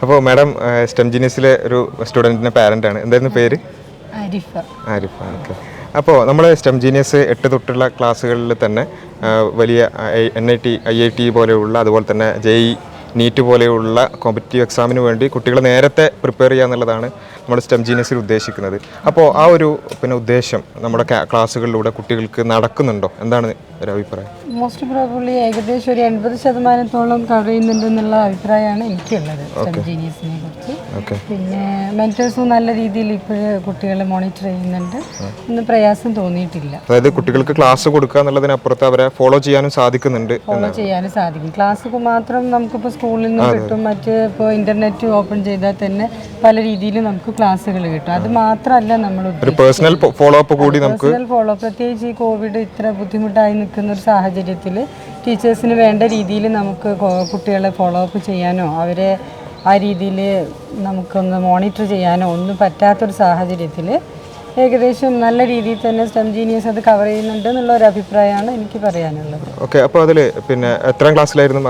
അപ്പോൾ madam stem ജീനിയസിലെ ഒരു സ്റ്റുഡൻറ്റിൻ്റെ പാരൻ്റാണ്. എന്തായിരുന്നു പേര്? ആരിഫ. ഓക്കെ. അപ്പോൾ നമ്മൾ സ്റ്റെം ജീനിയസ് 8 തൊട്ടുള്ള ക്ലാസ്സുകളിൽ തന്നെ വലിയ NIT IIT പോലെയുള്ള അതുപോലെ തന്നെ JEE NEET പോലെയുള്ള കോമ്പറ്റീവ് എക്സാമിന് വേണ്ടി കുട്ടികളെ നേരത്തെ പ്രിപ്പയർ ചെയ്യുക എന്നുള്ളതാണ് നമ്മൾ സ്റ്റെം ജീനിയസിൽ ഉദ്ദേശിക്കുന്നത്. അപ്പോൾ ആ ഒരു ഉദ്ദേശം നമ്മുടെ ക്ലാസ്സുകളിലൂടെ കുട്ടികൾക്ക് നടക്കുന്നുണ്ടോ? എന്താണ് ഒരു അഭിപ്രായം? മോസ്റ്റ് പ്രോബബ്ലി ഏകദേശം ഒരു 80% കവർ ചെയ്യുന്നുണ്ടെന്നുള്ള അഭിപ്രായമാണ് എനിക്കുള്ളത് സ്റ്റെം ജീനിയസിനെ കുറിച്ച്. പിന്നെ മെന്റേഴ്സും നല്ല രീതിയിൽ ഇപ്പോഴും കുട്ടികളെ മോണിറ്റർ ചെയ്യുന്നുണ്ട്. ഒന്നും പ്രയാസം തോന്നിയിട്ടില്ല. അതായത് കുട്ടികൾക്ക് ക്ലാസ് കൊടുക്കുക എന്നുള്ളതിനപ്പുറത്ത് അവരെ ഫോളോ ചെയ്യാനും സാധിക്കുന്നുണ്ട്. ക്ലാസ് മാത്രം നമുക്കിപ്പോൾ സ്കൂളിൽ നിന്ന് കിട്ടും. മറ്റ് ഇപ്പോൾ ഇന്റർനെറ്റ് ഓപ്പൺ ചെയ്താൽ തന്നെ പല രീതിയിൽ നമുക്ക് ക്ലാസ്സുകൾ കിട്ടും. അത് മാത്രമല്ല നമ്മൾ പേഴ്സണൽ ഫോളോ അപ്പ് കൂടി നമുക്ക് പ്രത്യേകിച്ച് ഈ കോവിഡ് ഇത്ര ബുദ്ധിമുട്ടായി നിൽക്കുന്ന ഒരു സാഹചര്യത്തിൽ ടീച്ചേഴ്സിന് വേണ്ട രീതിയിൽ നമുക്ക് കുട്ടികളെ ഫോളോ അപ്പ് ചെയ്യാനോ അവരെ ആ രീതിയിൽ നമുക്കൊന്ന് മോണിറ്റർ ചെയ്യാനോ ഒന്നും പറ്റാത്തൊരു സാഹചര്യത്തിൽ ഏകദേശം നല്ല രീതിയിൽ തന്നെ സ്റ്റെം ജീനിയസ് അത് കവർ ചെയ്യുന്നുണ്ട് എന്നുള്ള ഒരു അഭിപ്രായമാണ് എനിക്ക് പറയാനുള്ളത്. ഓക്കെ. അപ്പോൾ അതിൽ എത്രാം ക്ലാസ്സിലായിരുന്നു?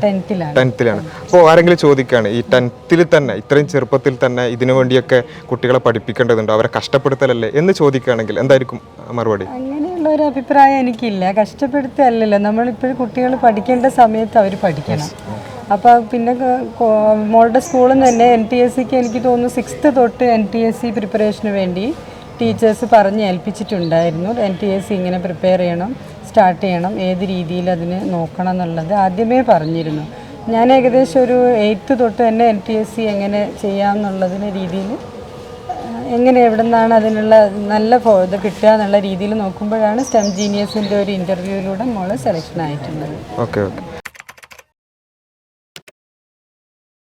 10th-ലാണ്. അപ്പോൾ ആരെങ്കിലും ചോദിക്കുകയാണ്, ഈ 10th തന്നെ ഇത്രയും ചെറുപ്പത്തിൽ തന്നെ ഇതിനു വേണ്ടിയൊക്കെ കുട്ടികളെ പഠിപ്പിക്കേണ്ടതുണ്ടോ, അവരെ കഷ്ടപ്പെടുത്തലല്ലേ എന്ന് ചോദിക്കുകയാണെങ്കിൽ എന്തായിരിക്കും മറുപടി? അങ്ങനെയുള്ള ഒരു അഭിപ്രായം എനിക്കില്ല. കഷ്ടപ്പെടുത്തല്ലല്ലോ, നമ്മളിപ്പോഴും കുട്ടികൾ പഠിക്കേണ്ട സമയത്ത് അവർ പഠിക്കണം. അപ്പോൾ പിന്നെ മോളുടെ സ്കൂളിൽ നിന്ന് തന്നെ NTSEക്ക് എനിക്ക് തോന്നുന്നു 6th തൊട്ട് NTSE പ്രിപ്പറേഷന് വേണ്ടി ടീച്ചേഴ്സ് പറഞ്ഞ് ഏൽപ്പിച്ചിട്ടുണ്ടായിരുന്നു. NTSE ഇങ്ങനെ പ്രിപ്പയർ ചെയ്യണം, സ്റ്റാർട്ട് ചെയ്യണം, ഏത് രീതിയിൽ അതിന് നോക്കണം എന്നുള്ളത് ആദ്യമേ പറഞ്ഞിരുന്നു. ഞാൻ ഏകദേശം ഒരു 8th തൊട്ട് തന്നെ NTSE എങ്ങനെ ചെയ്യാമെന്നുള്ളതിന് രീതിയിൽ എങ്ങനെ എവിടെ നിന്നാണ് അതിനുള്ള നല്ല ഇത് കിട്ടുക എന്നുള്ള രീതിയിൽ നോക്കുമ്പോഴാണ് സ്റ്റെം ജീനിയസിൻ്റെ ഒരു ഇൻ്റർവ്യൂവിലൂടെ മോള് സെലക്ഷൻ ആയിട്ടുള്ളത്. ഓക്കെ.